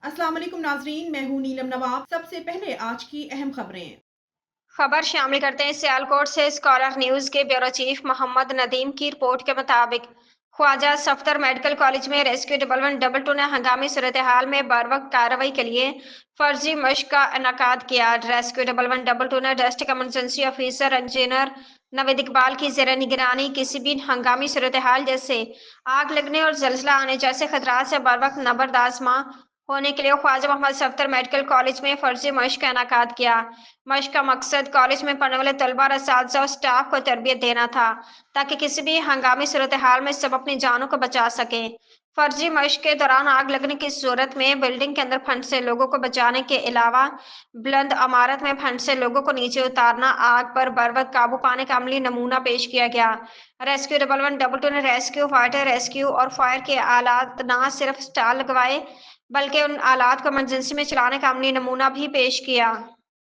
अस्सलाम वालेकुम नाजरीन, मैं हूँ नीलम नवाब। सबसे पहले आज की अहम खबरें। खबर शामिल करते हैं सियालकोट से। स्कॉलर न्यूज के ब्यूरो चीफ मोहम्मद नदीम की रिपोर्ट के मुताबिक ख्वाजा सफदर मेडिकल कॉलेज में रेस्क्यू डेवलपमेंट डबल टू ने हंगामी सूरत हाल में बर वक्त कार्रवाई के लिए फर्जी मशक का इनकाद किया। रेस्क्यू डेवलपमेंट डबल टू ने district emergency officer engineer Naveed Iqbal की जेर निगरानी किसी भी हंगामी सूरत हाल जैसे आग लगने और जलजला आने जैसे खतरात से बर वक्त नबरदाश्त होने के लिए ख्वाजा मोहम्मद सफदर मेडिकल कॉलेज में फर्जी मशक का इनकाद किया। मशक का मकसद कॉलेज में पढ़ने वाले तलबा, असातिज़ा और स्टाफ को तरबियत देना था ताकि किसी भी हंगामी सूरत हाल में सब अपनी जानों को बचा सकें। फर्जी मशक के दौरान आग लगने की सूरत में बिल्डिंग के अंदर फंसे लोगों को बचाने के अलावा बुलंद इमारत में फंसे लोगों को नीचे उतारना, आग पर बरवक्त काबू पाने का अमली नमूना पेश किया गया। रेस्क्यू डेवलपमेंट डबल टू ने रेस्क्यू, वाटर रेस्क्यू और फायर के आलात न सिर्फ स्टॉल लगवाए बल्कि उन आलात को इमरजेंसी में चलाने का अमली नमूना भी पेश किया।